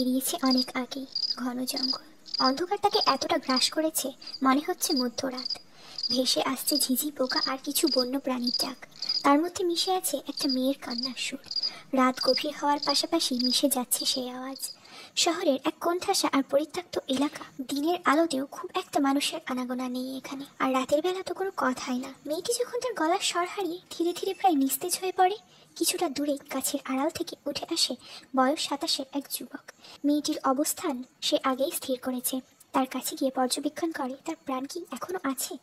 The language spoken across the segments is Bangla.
বেরিয়েছে অনেক আগেই। ঘন জঙ্গল, অন্ধকার তাকে এতটা গ্রাস করেছে মনে হচ্ছে মধ্যরাত। ভেসে আসছে ঝিঝি পোকা আর কিছু বন্য প্রাণীর ডাক, তার মধ্যে মিশে আছে একটা মেয়ের কান্নার সুর। রাত গভীর হওয়ার পাশাপাশি মিশে যাচ্ছে সেই আওয়াজ। শহরের এক কোণঠাসা আর পরিত্যক্ত এলাকা, দিনের আলোতেও খুব একটা মানুষের আনাগোনা নেই এখানে। আর রাতের বেলা তো কোনো কথাই না। মেয়েটি যখন তার গলার স্বর হারিয়ে ধীরে ধীরে প্রায় নিস্তেজ হয়ে পড়ে, কিছুটা দূরে গাছের আড়াল থেকে উঠে আসে বয়স 27-এর এক যুবক। মেয়েটির অবস্থান সে আগেই স্থির করেছে। তার কাছে গিয়ে পর্যবেক্ষণ করে তার প্রাণ কি এখনো আছে।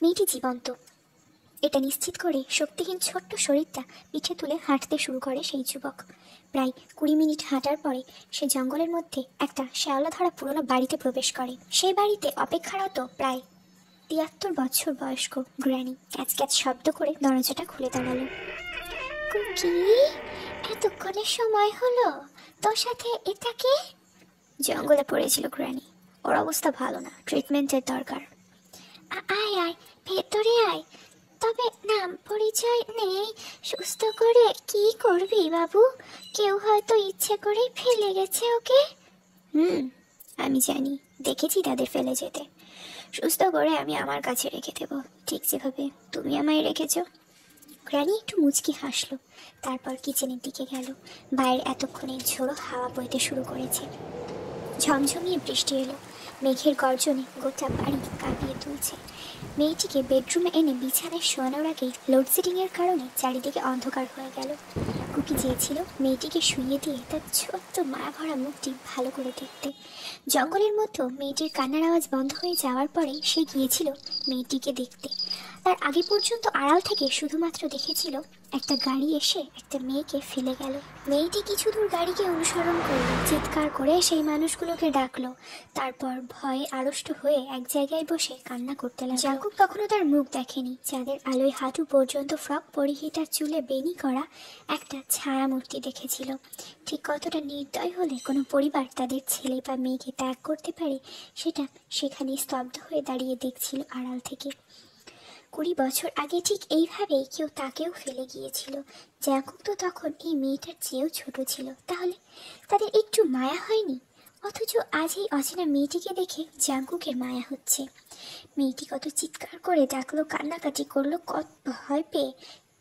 মেয়েটি জীবন্ত, এটা নিশ্চিত করে শক্তিহীন ছোট্ট শরীরটা পিঠে তুলে হাঁটতে শুরু করে সেই যুবক। প্রায় 20 মিনিট হাঁটার পরে সে জঙ্গলের মধ্যে একটা শ্যাওলা ধরা পুরনো বাড়িতে প্রবেশ করে। সেই বাড়িতে অপেক্ষারত প্রায় 73 বছর বয়স্ক গ্র্যানি ক্যাচ ক্যাচ শব্দ করে দরজাটা খুলে দাঁড়ালো। কুকি, এতক্ষণের সময় হলো, তোর সাথে এটা কে? জঙ্গলে পড়েছিল গ্র্যানি, ওর অবস্থা ভালো না, ট্রিটমেন্টের দরকার। আয় আয়, ভেতরে আয়। তবে নাম পরিচয় নেই, সুস্থ করে কি করবি বাবু? কেউ হয়তো ইচ্ছে করে ফেলে গেছে ওকে। আমি জানি, দেখেছি তাদের ফেলে যেতে। সুস্থ করে আমি আমার কাছে রেখে দেবো, ঠিক যেভাবে তুমি আমায় রেখেছো। গ্র্যানি একটু মুচকি হাসলো, তারপর কিচেনের দিকে গেল। বাইরে এতক্ষণে ঝোড়ো হাওয়া বইতে শুরু করেছে। ঝমঝমিয়ে বৃষ্টি এলো, মেঘের গর্জনে গোটা বাড়ি কাঁপিয়ে তুলছে। মেয়েটিকে বেডরুমে এনে বিছানায় শোয়ানোর আগেই লোডশেডিংয়ের কারণে চারিদিকে অন্ধকার হয়ে গেল। কুকি চেয়েছিল মেয়েটিকে শুইয়ে দিয়ে তার ছোট্ট মায়া ভরা মুখটি ভালো করে দেখতে। জঙ্গলের মধ্যে মেয়েটির কান্নার আওয়াজ বন্ধ হয়ে যাওয়ার পরে সে গিয়েছিল মেয়েটিকে দেখতে। তার আগে পর্যন্ত আড়াল থেকে শুধুমাত্র দেখেছিল একটা গাড়ি এসে একটা মেয়েকে ফেলে গেল। মেয়েটি কিছু দূর গাড়িকে অনুসরণ করলো, চিৎকার করে সেই মানুষগুলোকে ডাকলো, তারপর ভয়ে আড়ষ্ট হয়ে এক জায়গায় বসে কান্না করতে লাগলো। জাকুব কখনো তার মুখ দেখেনি। চাঁদের আলোয় হাঁটু পর্যন্ত ফ্রক পরিহিত চুলে বেনি করা একটা ছায়া মূর্তি দেখেছিল। ঠিক কতটা নির্দয় হলে কোনো পরিবার তাদের ছেলে বা মেয়েকে ত্যাগ করতে পারে সেটা সেখানে স্তব্ধ হয়ে দাঁড়িয়ে দেখছিল আড়াল থেকে। 20 বছর আগে ঠিক এইভাবেই কেউ তাকেও ফেলে গিয়েছিল। জাকুব তো তখন এই মেয়েটার চেয়েও ছোট ছিল। তাহলে তাদের একটু মায়া হয়নি? অথচ আজ এই অচেনা মেয়েটিকে দেখে জাকুবের মায়া হচ্ছে। মেয়েটি কত চিৎকার করে ডাকলো, কান্নাকাটি করলো, কত ভয় পেয়ে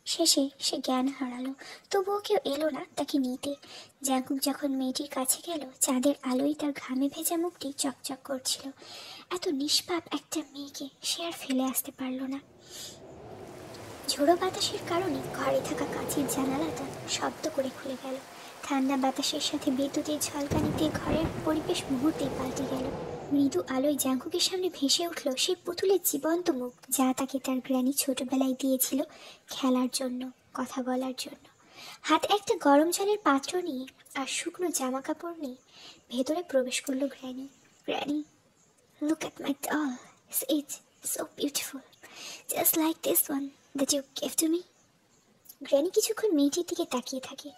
শেষে সে জ্ঞান হারালো। তবুও কেউ এলো না তাকে নিতে। জাকুব যখন মেয়েটির কাছে গেল, চাঁদের আলোয় তার ঘামে ভেজা মুখটি চকচক করছিল। এত নিষ্পাপ একটা মেয়েকে সে আর ফেলে আসতে পারল না। ঝোড়ো বাতাসের কারণে ঘরে থাকা কাঁচের জানালাটা শব্দ করে খুলে গেল। ঠান্ডা বাতাসের সাথে বিদ্যুতের ঝলকানিতে ঘরের পরিবেশ মুহূর্তেই পাল্টে গেল। মৃদু আলোয় জাঙ্কুকের সামনে ভেসে উঠল সেই পুতুলের জীবন্ত মুখ, যা তাকে তার গ্র্যানি ছোটবেলায় দিয়েছিল খেলার জন্য, কথা বলার জন্য। হাতে একটা গরম জলের পাত্র নিয়ে আর শুকনো জামা কাপড় নিয়ে ভেতরে প্রবেশ করলো granny. Granny, look at my doll. It's so beautiful. Just like this one that you gave to me. Granny কিছুক্ষণ মেয়েটির দিকে তাকিয়ে থাকে।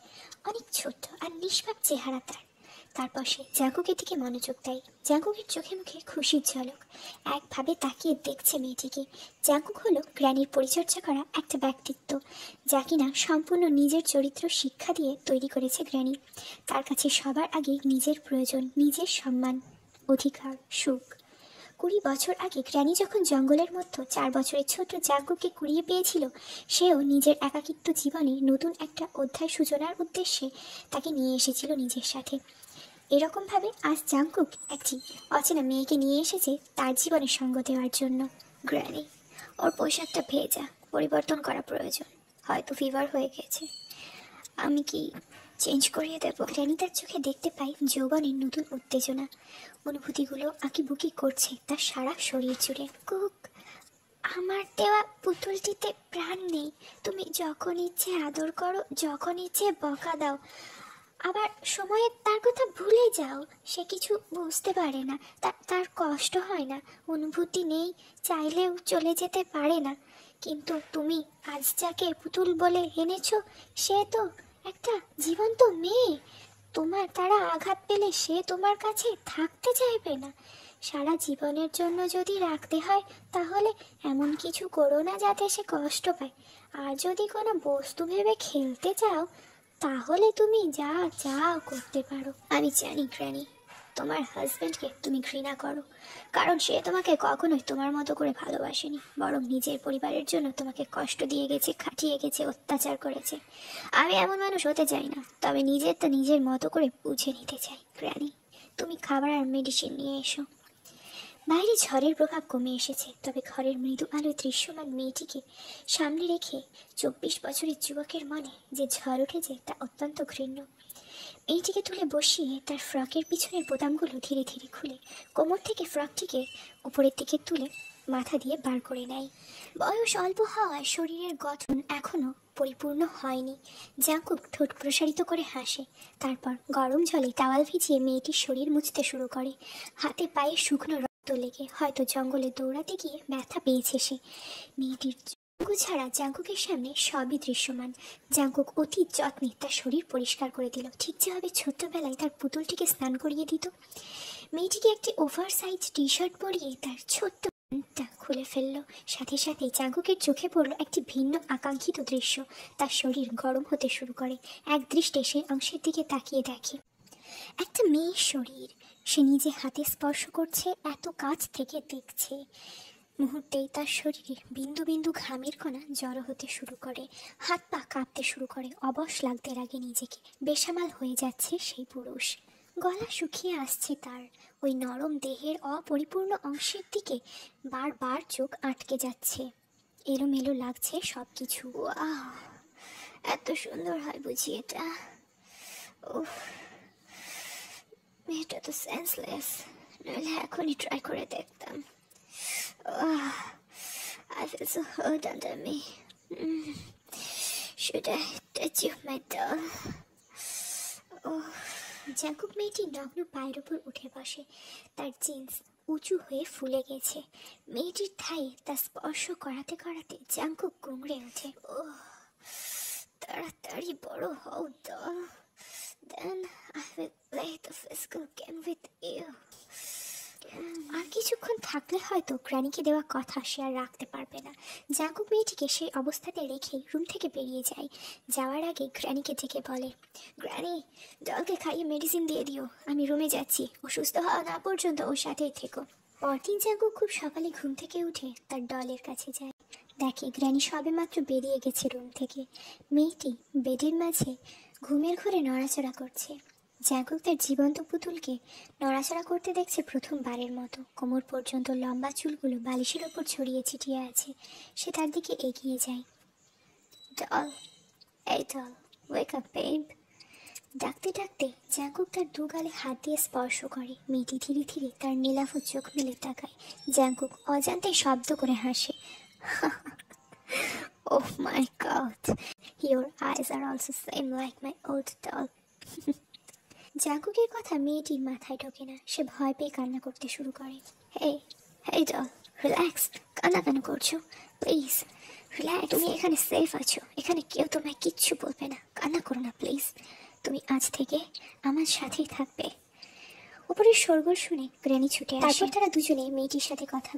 অনেক ছোট্ট আর নিষ্পাপ চেহারা তার। তারপর সে জাঙ্কুকের দিকে মনোযোগ দেয়। জাঙ্কুকের চোখে মুখে খুশির ঝলক। একভাবে তাকিয়ে দেখছে মেয়েটিকে। জাঙ্কুক হলো গ্র্যানির পরিচর্যা করা একটা ব্যক্তিত্ব, যা কিনা সম্পূর্ণ নিজের চরিত্র শিক্ষা দিয়ে তৈরি করেছে গ্র্যানি। তার কাছে সবার আগে নিজের প্রয়োজন, নিজের সম্মান, অধিকার, সুখ। 20 বছর আগে গ্র্যানি যখন জঙ্গলের মধ্যে 4 বছরের ছোট জাঙ্কুককে কুড়িয়ে পেয়েছিল, সেও নিজের একাকিত্ব জীবনে নতুন একটা অধ্যায় সূচনার উদ্দেশ্যে তাকে নিয়ে এসেছিল নিজের সাথে। এরকমভাবে আজ জাঙ্কুক একটি অচেনা মেয়েকে নিয়ে এসেছে তার জীবনে সঙ্গ দেওয়ার জন্য। গ্র্যানি, ওর পোশাকটা ভেজা, পরিবর্তন করা প্রয়োজন, হয়তো ফিভার হয়ে গেছে। আমি কি চেঞ্জ করিয়ে দেবো? গ্র্যানি তার চোখে দেখতে পাই যৌবনের নতুন উত্তেজনা। অনুভূতিগুলো আঁকিবুকি করছে তার সারা শরীর জুড়ে। কুক, আমার দেওয়া পুতুলটিতে প্রাণ নেই। তুমি যখন ইচ্ছে আদর করো, যখন ইচ্ছে বকা দাও, আবার সময়ে তার কথা ভুলে যাও। সে কিছু বুঝতে পারে না, তার কষ্ট হয় না, অনুভূতি নেই, চাইলেও চলে যেতে পারে না। কিন্তু তুমি আজ যাকে পুতুল বলে এনেছো, সে তো একটা জীবন্ত মেয়ে। তোমার তারা আঘাত পেলে সে তোমার কাছে থাকতে চাইবে না। সারা জীবনের জন্য যদি রাখতে হয়, তাহলে এমন কিছু করো না যাতে সে কষ্ট পায়। আর যদি কোনো বস্তু ভেবে খেলতে চাও, তাহলে তুমি যা যা করতে পারো। আমি জানি গ্র্যানি, তোমার হাজব্যান্ডকে তুমি ঘৃণা করো, কারণ সে তোমাকে কখনোই তোমার মতো করে ভালোবাসেনি, বরং নিজের পরিবারের জন্য তোমাকে কষ্ট দিয়ে গেছে, খাটিয়ে গেছে, অত্যাচার করেছে। আমি এমন মানুষ হতে চাই না, তবে নিজেরটা নিজের মতো করে বুঝে নিতে চাই। গ্র্যানি, তুমি খাবার আর মেডিসিন নিয়ে এসো। বাইরে ঝড়ের প্রভাব কমে এসেছে, তবে ঘরের মৃদু আলোয় দৃশ্যমান মেয়েটিকে সামনে রেখে 24 বছরের যুবকের মনে যে ঝড় উঠেছে তা অত্যন্ত ঘৃণ্য। মেয়েটিকে তুলে বসিয়ে তার ফ্রকের পিছনের বোতামগুলো ধীরে ধীরে খুলে কোমর থেকে ফ্রকটিকে উপরের দিকে তুলে মাথা দিয়ে বার করে নেয়। বয়স অল্প হওয়ায় শরীরের গঠন এখনো পরিপূর্ণ হয়নি। জাঙ্কুক ঠোঁট প্রসারিত করে হাসে, তারপর গরম জলে টাওয়াল ভিজিয়ে মেয়েটির শরীর মুছতে শুরু করে। হাতে পায়ে শুকনো রক্ত লেগে হয়তো জঙ্গলে দৌড়াতে গিয়ে ব্যথা পেয়েছে সে। মেয়েটির ছাড়া জাঙ্কুকের সামনে সবই দৃশ্যমান। জাঙ্কুক অতি যত্নে তার শরীর পরিষ্কার করে দিল, ঠিক যেভাবে ছোট্টবেলায় তার পুতুলটিকে স্নান করিয়ে দিত। মেয়েটিকে একটি ওভার সাইজ টি শার্ট পরিয়ে তার ছোট্ট প্যান্টটা খুলে ফেলল। সাথে সাথে জাঙ্কুকের চোখে পড়ল একটি ভিন্ন আকাঙ্ক্ষিত দৃশ্য। তার শরীর গরম হতে শুরু করে। এক দৃষ্টে সে অংশের দিকে তাকিয়ে দেখে একটা মেয়ের শরীর। সে নিজে হাতে স্পর্শ করছে, এত কাছ থেকে দেখছে। মুহূর্তেই তার শরীরে বিন্দু বিন্দু ঘামের কণা জড়ো হতে শুরু করে, হাত পা কাঁপতে শুরু করে, অবশ লাগতে লাগে নিজেকে। বেসামাল হয়ে যাচ্ছে সেই পুরুষ। গলা শুকিয়ে আসছে তার। ওই নরম দেহের অপরিপূর্ণ অংশের দিকে বারবার চোখ আটকে যাচ্ছে। এলোমেলো লাগছে সব কিছু। এত সুন্দর হয় বুঝি এটা? উফ, মেয়েটা তো সেন্সলেস, নইলে এখনই ট্রাই করে দেখতাম। I feel so hurt under me. Should I touch you, my doll? Jungkook মেয়েটি নগ্ন পায়ের উপর উঠে বসে। তার জিন্স উঁচু হয়ে ফুলে গেছে। মেয়েটির থায়ে তা স্পর্শ করাতে করাতে জাঙ্কুক গুমড়ে ওঠে। তাড়াতাড়ি বড় হও doll. Then I will play the physical game with you. আর কিছুক্ষণ থাকলে হয়তো গ্র্যানিকে দেওয়া কথা সে আর রাখতে পারবে না। জাঙ্কুক মেয়েটিকে সেই অবস্থাতে রেখেই রুম থেকে বেরিয়ে যায়। যাওয়ার আগে গ্র্যানিকে ডেকে বলে, গ্র্যানি, ডলকে খাইয়ে মেডিসিন দিয়ে দিও, আমি রুমে যাচ্ছি। ও সুস্থ হওয়া না পর্যন্ত ওর সাথেই থেকো। পরদিন জাঙ্কুক খুব সকালে ঘুম থেকে উঠে তার ডলের কাছে যায়। দেখে গ্র্যানি সবেমাত্র বেরিয়ে গেছে রুম থেকে। মেয়েটি বেডের মাঝে ঘুমের ঘোরে নড়াচড়া করছে। জাঙ্কুক তার জীবন্ত পুতুলকে নড়াচড়া করতে দেখছে প্রথমবারের মতো। কোমর পর্যন্ত লম্বা চুলগুলো বালিশের ওপর ছড়িয়ে ছিটিয়ে আছে। সে তার দিকে এগিয়ে যায়। ডল, এই ডল, ওয়েক আপ বেব। ডাকতে ডাকতে জাঙ্কুক তার দু গালে হাত দিয়ে স্পর্শ করে। মেয়েটি ধীরে ধীরে তার নীলাভ চোখ মেলে তাকায়। জাঙ্কুক অজান্তে শব্দ করে হাসে। Oh my God, your eyes are also same like my old doll. জাঙ্কুকের কথা মেয়েটির মাথায় ঢোকে না। সে ভয় পেয়ে কান্না করতে শুরু করে। হেই হেই ডল, রিল্যাক্স। কান্না কেন করছো? Please relax. তুমি এখানে সেফ আছো, এখানে কেউ তোমায় কিচ্ছু বলবে না। কান্না করো না প্লিজ। তুমি আজ থেকে আমার সাথেই থাকবে। উপরের শোরগোল শুনে গ্র্যানি ছুটে আসে। তারপর তারা দুজনে মেয়েটির সাথে কথা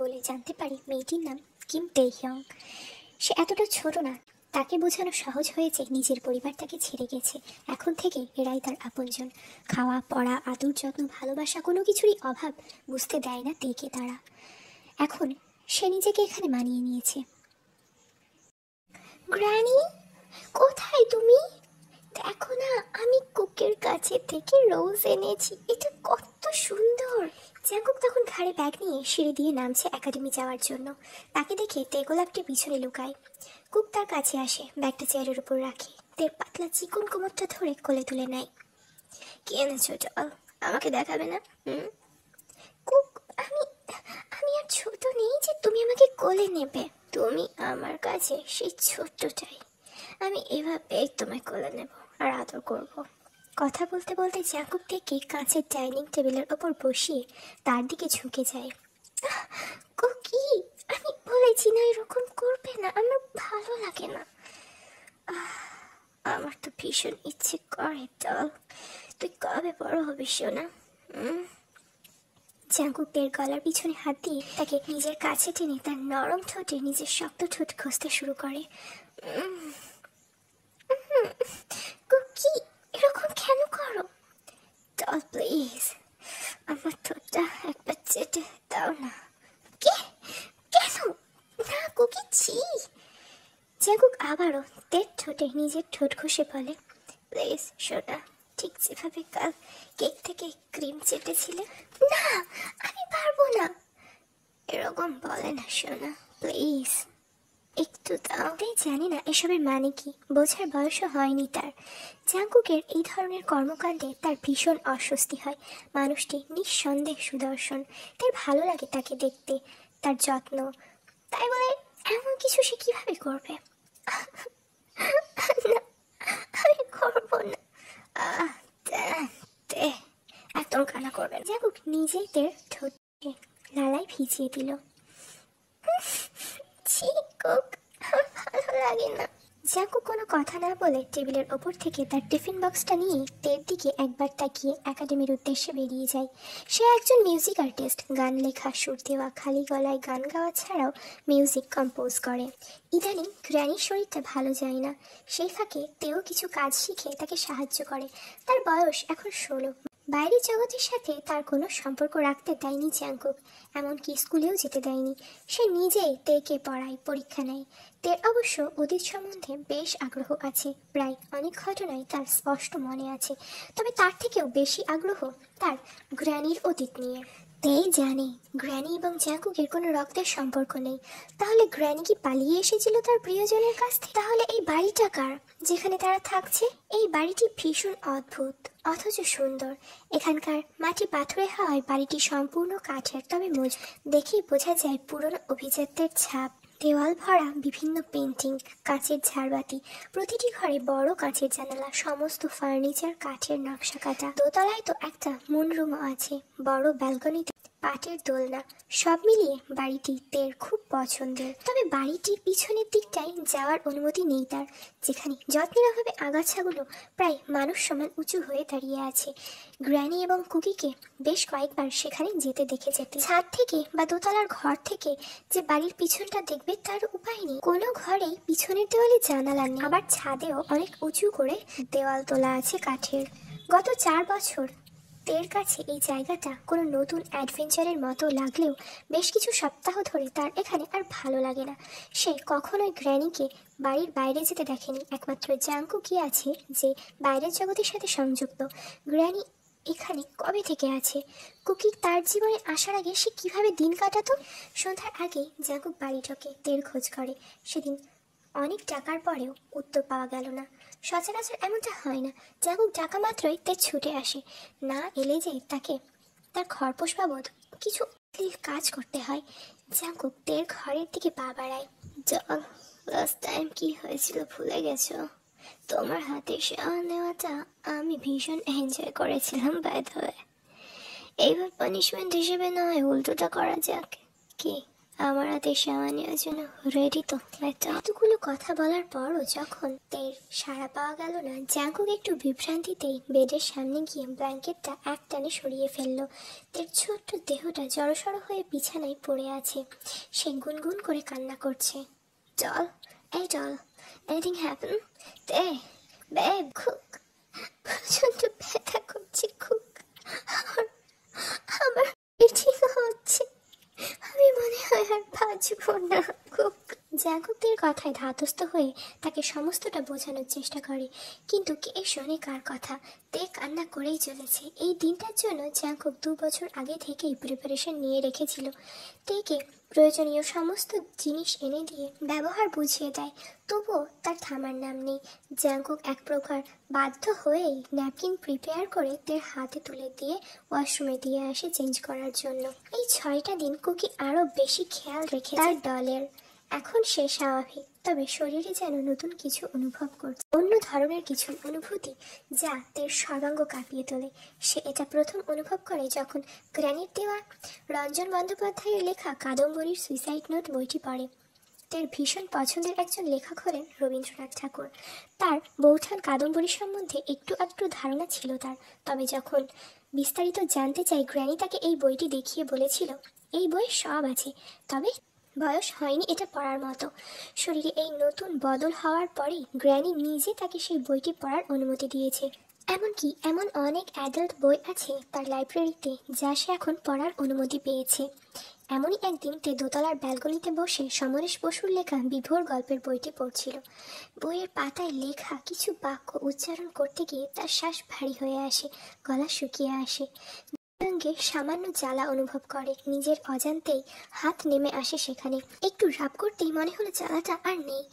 বলে জানতে পারি মেয়েটির নাম কিম তে-হিয়ং। সে এতটা ছোট না, তাকে বোঝানো সহজ হয়েছে নিজের পরিবার তাকে ছেড়ে গেছে। এখন থেকে এরাই তার আপনজন। খাওয়া পড়া, আদর যত্ন, ভালোবাসা, কোনো কিছুরই অভাব বুঝতে দেয় না তেকে তারা। এখন সে নিজেকে এখানে মানিয়ে নিয়েছে। গ্র্যানি, কোথায় তুমি? দেখো না, আমি কুকের কাছে থেকে রোজ এনেছি। এটা কত সুন্দর। জাঙ্কুক তখন ঘাড়ে ব্যাগ নিয়ে সিঁড়ি দিয়ে নামছে একাডেমি যাওয়ার জন্য। তাকে দেখে তে গোলাপটি পিছনে লুকায়। কুক তার কাছে আসে, ব্যাগটা চেয়ারের উপর রাখে। তের পাতলা চিকন কোমরটা ধরে কোলে তুলে নেয়। কি এনেছো ডল? আমাকে দেখাবে না? কুক, আমি আর ছোট নেই যে তুমি আমাকে কোলে নেবে। তুমি আমার কাছে সেই ছোট্টটাই। আমি এভাবে তোমায় কোলে নেব আর আদর করব। কথা বলতে বলতে জাঙ্কুক থেকে কাঁচের ডাইনিং টেবিলের ওপর বসিয়ে তার দিকে ঝুঁকে যায়। কুকি, আমি বলেছি না এরকম করবে না, আমার ভালো লাগে না। আমার তো ভীষণ ইচ্ছে করে ডল। তুই কবে বড় হবি সোনা? জাঙ্কুক তের গলার পিছনে হাত দিয়ে তাকে নিজের কাছে টেনে তার নরম ঠোঁটে নিজের শক্ত ঠোঁট ঘষতে শুরু করে। কি এরকম কেন করো? ডল প্লিজ, আমার ঠোঁটটা একবার চেটে দাও না। কে? কেন? না কুকি, ছি। জাঙ্কুক আবারও তের ঠোঁটে নিজের ঠোঁট ঘষে বলে, প্লিজ সোনা, ঠিক যেভাবে কাল কেক থেকে ক্রিম চেটেছিলে। না, আমি পারবো না। এরকম বলে না সোনা, প্লিজ একটু দাও। জানি না এসবের মানে কি, বোঝার বয়সও হয়নি তার। জাঙ্কুকের এই ধরনের কর্মকাণ্ডে তার ভীষণ অস্বস্তি হয়। মানুষটি নিঃসন্দেহ সুদর্শন, তার ভালো লাগে তাকে দেখতে, তার যত্ন। তাই বলে এমন কিছু সে কিভাবে করবে? না, আমি করবো না। একদম কান্না করবেন। জাঙ্কুক নিজেই তের ঠোঁটে লালাই ভিজিয়ে দিল। ছি কুক, আমার ভালো লাগে না। জাঙ্কুক কোনো কথা না বলে টেবিলের ওপর থেকে তার টিফিন বক্সটা নিয়ে তের দিকে একবার তাকিয়ে একাডেমির উদ্দেশ্যে বেরিয়ে যায়। সে একজন মিউজিক আর্টিস্ট, গান লেখা, সুর দেওয়া, খালি গলায় গান গাওয়া ছাড়াও মিউজিক কম্পোজ করে। ইদানিং গ্র্যানির শরীরটা ভালো যায় না, সেই ফাঁকে তেও কিছু কাজ শিখে তাকে সাহায্য করে। তার বয়স এখন 16। বাইরের জগতের সাথে তার কোনো সম্পর্ক রাখতে দেয়নি জাঙ্কুক, এমনকি স্কুলেও যেতে দেয়নি। সে নিজেই তেকে পড়ায়, পরীক্ষা নেয়। তের অবশ্য অতীত সম্বন্ধে বেশ আগ্রহ আছে, প্রায় অনেক ঘটনাই তার স্পষ্ট মনে আছে। তবে তার থেকেও বেশি আগ্রহ তার গ্র্যানির অতীত নিয়ে। তেই জানে গ্র্যানি এবং জাঙ্কুকের কোনো রক্তের সম্পর্ক নেই। তাহলে গ্র্যানি কি পালিয়ে এসেছিল তার প্রিয়জনের কাছ থেকে? তাহলে এই বাড়িটা কার যেখানে তারা থাকছে? এই বাড়িটি ভীষণ অদ্ভুত অথচ সুন্দর। এখানকার মাটি পাথুরে হওয়ায় বাড়িটি সম্পূর্ণ কাঠের, তবে মজবুত। দেখেই বোঝা যায় পুরনো অভিজাতদের ছাপ। দেওয়াল ভরা বিভিন্ন পেন্টিং, কাঁচের ঝাড়বাতি, প্রতিটি ঘরে বড় কাঁচের জানালা, সমস্ত ফার্নিচার কাঠের নকশা কাটা। দোতলায় তো একটা মুন রুমও আছে, বড় ব্যালকনিতে পাটের দোলনা। সব মিলিয়ে বাড়িটি তের খুব পছন্দের। তবে বাড়িটির পিছনের দিকটায় যাওয়ার অনুমতি নেই তার, যেখানে যত্নের অভাবে আগাছাগুলো প্রায় মানুষ সমান উঁচু হয়ে দাঁড়িয়ে আছে। গ্র্যানি এবং কুকিকে বেশ কয়েকবার সেখানে যেতে দেখে যেতে। ছাদ থেকে বা দোতলার ঘর থেকে যে বাড়ির পিছনটা দেখবে তার উপায় নেই। কোনো ঘরেই পিছনের দেওয়ালে জানালা নেই, আবার ছাদেও অনেক উঁচু করে দেওয়াল তোলা আছে কাঠের। গত 4 বছর তের কাছে এই জায়গাটা কোনো নতুন অ্যাডভেঞ্চারের মতো লাগলেও বেশ কিছু সপ্তাহ ধরে তার এখানে আর ভালো লাগে না। সে কখনোই গ্র্যানিকে বাড়ির বাইরে যেতে দেখেনি। একমাত্র জাঙ্কুকই আছে যে বাইরের জগতের সাথে সংযুক্ত। গ্র্যানি এখানে কবে থেকে আছে? কুকি তার জীবনে আসার আগে সে কিভাবে দিন কাটাতো? সন্ধ্যার আগেই জাঙ্কুক বাড়ি ঢোকে, তের খোঁজ করে। সেদিন অনেক ডাকার পরেও উত্তর পাওয়া গেল না। সচরাচর এমনটা হয় না, জাঙ্কুক ডাকা মাত্রই তে ছুটে আসে। না এলে যে তাকে তার খরপোশ বাবদ কিছু কাজ করতে হয়। জাঙ্কুক তের ঘরের দিকে পা বাড়ায়। জল, লাস্ট টাইম কি হয়েছিল ভুলে গেছো? তোমার হাতে শাওয়ার নেওয়াটা আমি ভীষণ এনজয় করেছিলাম বাই দ্য ওয়ে। এইবার পানিশমেন্ট হিসেবে না হয় উল্টোটা করা যাক। কি আমার হাতে শাওয়ার নেওয়ার জন্য রেডি তো? এতগুলো কথা বলার পরও যখন তের সাড়া পাওয়া গেল না, জাঙ্কুক একটু বিভ্রান্তিতেই বেডের সামনে গিয়ে ব্ল্যাঙ্কেটটা একটানে সরিয়ে ফেলল। তের ছোট্ট দেহটা জড়সড় হয়ে বিছানায় পড়ে আছে। সে গুনগুন করে কান্না করছে। ডল, এই ডল, এনিথিং হ্যাপেন? তে বেব, খুক, প্রচন্ড ব্যথা করছে খুক, আমার ঠিক হচ্ছে, আমি মনে হয় আর বাঁচবো না খুক। জাঙ্কুকের কথায় ধাতস্থ হয়ে তাকে সমস্তটা বোঝানোর চেষ্টা করে, কিন্তু কে শোনে কার কথা? তে কান্না করেই চলেছে। এই দিনটার জন্য জাঙ্কুক 2 বছর আগে থেকেই প্রিপারেশন নিয়ে রেখেছিল। তেকে প্রয়োজনীয় সমস্ত জিনিস এনে দিয়ে ব্যবহার বুঝিয়ে দেয়, তবুও তার থামার নাম নেই। জাঙ্কুক এক প্রকার বাধ্য হয়েই ন্যাপকিন প্রিপেয়ার করে তের হাতে তুলে দিয়ে ওয়াশরুমে দিয়ে আসে চেঞ্জ করার জন্য। এই 6টা দিন কুকি আরও বেশি খেয়াল রেখে তার ডলের। এখন সে স্বাভাবিক, তবে শরীরে যেন নতুন কিছু অনুভব করছে, অন্য ধরনের কিছু অনুভূতি যা তের সর্বাঙ্গ কাঁপিয়ে তোলে। সে এটা প্রথম অনুভব করে যখন গ্র্যানির দেওয়া রঞ্জন বন্দ্যোপাধ্যায়ের লেখা কাদম্বরীর সুইসাইড নোট বইটি পড়ে। তের ভীষণ পছন্দের একজন লেখক হলেন রবীন্দ্রনাথ ঠাকুর। তার বৌঠান কাদম্বরী সম্বন্ধে একটু আধটু ধারণা ছিল তার, তবে যখন বিস্তারিত জানতে চাই গ্র্যানি তাকে এই বইটি দেখিয়ে বলেছিল এই বই সব আছে, তবে বয়স হয়নি এটা পড়ার মতো। শরীরে এই নতুন বদল হওয়ার পরেই গ্র্যানি নিজে তাকে সেই বইটি পড়ার অনুমতি দিয়েছে। এমনকি এমন অনেক অ্যাডাল্ট বই আছে তার লাইব্রেরিতে যা সে এখন পড়ার অনুমতি পেয়েছে। এমনই একদিন তে দোতলার ব্যালকনিতে বসে সমরেশ বসুর লেখা বিভোর গল্পের বইটি পড়ছিল। বইয়ের পাতায় লেখা কিছু বাক্য উচ্চারণ করতে গিয়ে তার শ্বাস ভারী হয়ে আসে, গলা শুকিয়ে আসে, সঙ্গে সামান্য জ্বালা অনুভব করে। নিজের অজান্তেই হাত নেমে আসে সেখানে। একটু রাব করতেই মনে হলো জ্বালাটা আর নেই।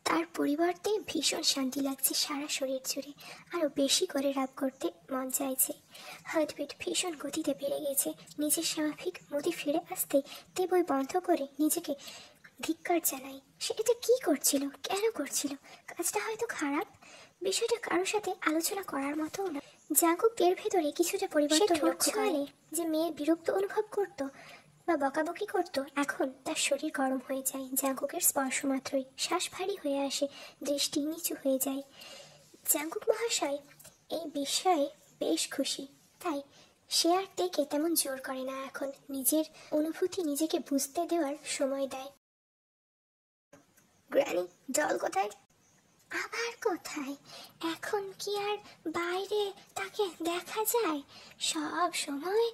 তার পরিবর্তে ভীষণ শান্তি লাগছে সারা শরীর জুড়ে। আরো বেশি করে রাব করতে মন চাইছে। হার্টবিট ভীষণ গতিতে বেড়ে গেছে। নিজের স্বাভাবিক মতি ফিরে আসতে তে বই বন্ধ করে নিজেকে ধিক্কার জানাই। সে এটা কি করছিল, কেন করছিল? কাজটা হয়তো খারাপ, বিষয়টা কারোর সাথে আলোচনা করার মতো না। জাঙ্কুক এর ভেতরে কিছুটা পরিবর্তন লক্ষ্য করে। যে মেয়ে বিরক্ত অনুভব করত বা বকাবকি করত, এখন তার শরীর গরম হয়ে যায়। জাঙ্কুকের স্পর্শ মাত্রই শ্বাস ভারী হয়ে আসে, দৃষ্টি নিচু হয়ে যায়। জাঙ্কুক মহাশয় এই বিষয়ে বেশ খুশি, তাই সে আর তেকে তেমন জোর করে না। এখন নিজের অনুভূতি নিজেকে বুঝতে দেওয়ার সময় দেয়। গ্র্যানি, জল কোথায়? আবার কোথায়? এখন কি আর বাইরে তাকে দেখা যায়? সব সময়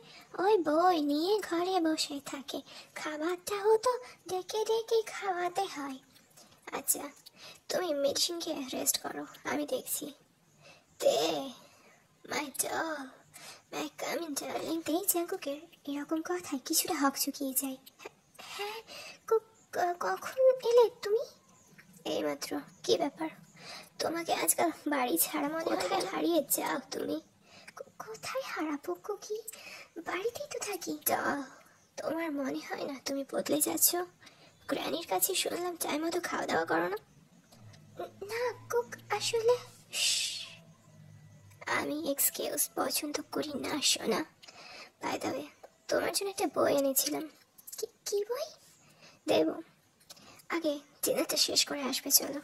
ওই বই নিয়ে ঘরে বসে থাকে। খাবারটাও তো ডেকে ডেকে খাওয়াতে হয়। আচ্ছা, তুমি মেডিসিন খেয়ে রেস্ট করো, আমি দেখছি। তে মাই ডল, মাই কামিং ডার্লিং। তেই জাঙ্কুকের এরকম কথায় কিছুটা হকচকিয়ে যায়। হ্যাঁ, কখন এলে তুমি? এইমাত্র। কি ব্যাপার? তোমাকে আজকাল বাড়ি ছাড়া মনে হয়, হারিয়ে যাও তুমি। কোথায় হারাবো কি? বাড়িতেই তো থাকি। তোমার মনে হয় না তুমি বদলে যাচ্ছ? গ্র্যানির কাছে শুনলাম টাইম মতো খাওয়া দাওয়া করো না। না কুক, আসলে আমি এক্সকিউজ পছন্দ করি না সোনা। বাই দ্য ওয়ে, তোমার জন্য একটা বই এনেছিলাম। কি বই? দেব, আগে ডিনারটা শেষ করে আসবে। চলো।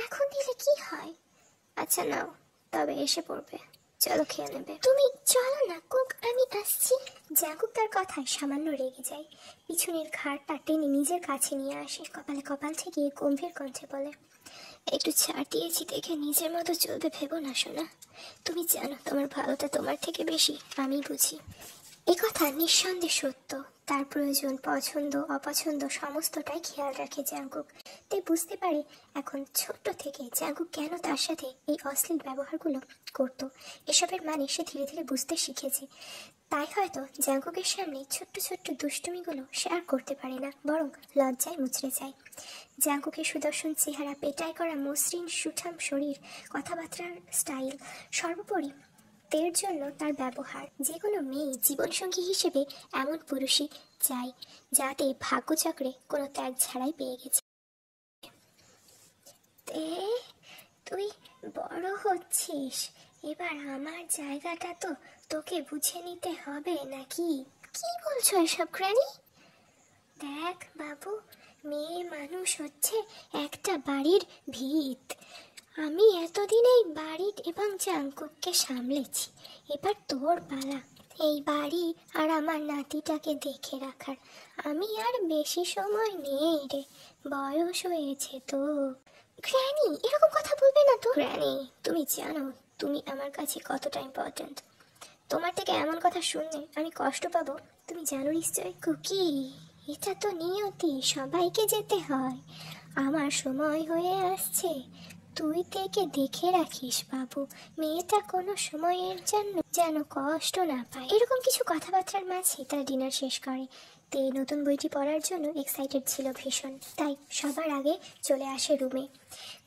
এখন দিলে কি হয়? আচ্ছা নাও, তবে এসে পড়বে। চলো, খেয়ে নেবে। তুমি চলো না কুক, আমি আসছি। জাঙ্কুক তার কথায় সামান্য রেগে যায়। পিছনের ঘাড়টা টেনে নিজের কাছে নিয়ে আসে, কপালে কপাল ঠেকিয়ে গম্ভীর কণ্ঠে বলে, একটু ছাড় দিয়েছি দেখে নিজের মতো চলবে ভেবো না সোনা। তুমি জানো তোমার ভালোটা তোমার থেকে বেশি আমি বুঝি। এ কথা নিঃসন্দেহে সত্য। তার প্রয়োজন, পছন্দ, অপছন্দ সমস্তটাই খেয়াল রাখে জাঙ্কুক। তাই বুঝতে পারে এখন ছোট্ট থেকে জাঙ্কুক কেন তার সাথে এই অশ্লীল ব্যবহারগুলো করত। এসবের মানে সে ধীরে ধীরে বুঝতে শিখেছে। তাই হয়তো জাঙ্কুকের সামনে ছোট্ট ছোট্ট দুষ্টুমিগুলো সে আর করতে পারে না, বরং লজ্জায় মুচড়ে যায়। জাঙ্কুকের সুদর্শন চেহারা, পেটাই করা মসৃণ সুঠাম শরীর, কথাবার্তার স্টাইল, সর্বোপরি তের জন্য তার ব্যবহার। যে কোনো মেয়ে জীবনসঙ্গী হিসেবে এমন পুরুষই চাই, যাতে ভাগ্যচক্রে কোনো ত্যাগ ছাড়াই পেয়ে গেছে। তে তুই বড় হচ্ছিস, এবার আমার জায়গাটা তো তোকে বুঝে নিতে হবে নাকি? কি বলছো এসব গ্র্যানি? দেখ বাবু, মেয়ে মানুষ হচ্ছে একটা বাড়ির ভিত। আমি এতদিন এই বাড়ি এবং জাঙ্কুককে সামলেছি, এবার তোর পালা এই বাড়ি আর আমার নাতিটাকে দেখে রাখার। আমি আর বেশি সময় নেই রে, বয়স হয়েছে তো। গ্র্যানি, এরকম কথা বলবে না তো। গ্র্যানি, তুমি জানো তুমি আমার কাছে কতটা ইম্পর্ট্যান্ট। তোমার থেকে এমন কথা শুনলে আমি কষ্ট পাবো, তুমি জানো নিশ্চয়। কুকি, এটা তো নিয়তি, সবাইকে যেতে হয়। আমার সময় হয়ে আসছে, তুই থেকে দেখে রাখিস বাবু, মেয়েটা কোনো সময়ের জন্য যেন কষ্ট না পায়। এরকম কিছু কথাবার্তার মাঝে তারা ডিনার শেষ করে। তে নতুন বইটি পড়ার জন্য এক্সাইটেড ছিল ভীষণ, তাই সবার আগে চলে আসে রুমে।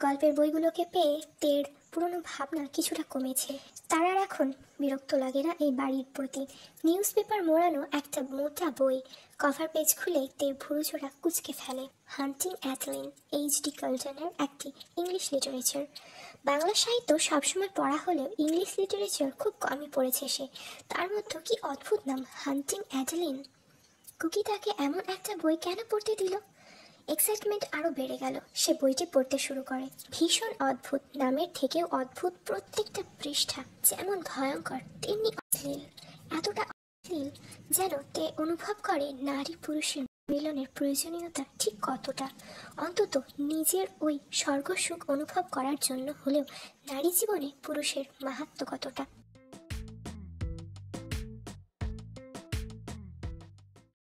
গল্পের বইগুলোকে পেয়ে তের পুরনো ভাবনা কিছুটা কমেছে। তার আর এখন বিরক্ত লাগে না এই বাড়ির প্রতি। নিউজ পেপার মোড়ানো একটা মোটা বই, কভার পেজ খুলে তে ভুরুচোরা কুচকে ফেলে। হান্টিং অ্যাথলিন, এইচ.ডি. কাল্টনের একটি ইংলিশ লিটারেচার। বাংলা সাহিত্য সবসময় পড়া হলেও ইংলিশ লিটারেচার খুব কমই পড়েছে সে। তার মধ্যে কি অদ্ভুত নাম, হান্টিং অ্যাডলিন। কুকি তাকে এমন একটা বই কেন পড়তে দিল? এক্সাইটমেন্ট আরো বেড়ে গেল। সে বইটি পড়তে শুরু করে। ভীষণ অদ্ভুত, নামের থেকেও অদ্ভুত। প্রত্যেকটা পৃষ্ঠা যেমন ভয়ঙ্কর তেমনি অশ্লীল। এতটা অশ্লীল যেন তে অনুভব করে নারী পুরুষের মিলনের প্রয়োজনীয়তা ঠিক কতটা, অন্তত নিজের ওই স্বর্গসুখ অনুভব করার জন্য হলেও নারী জীবনে পুরুষের মাহাত্ম্য কতটা।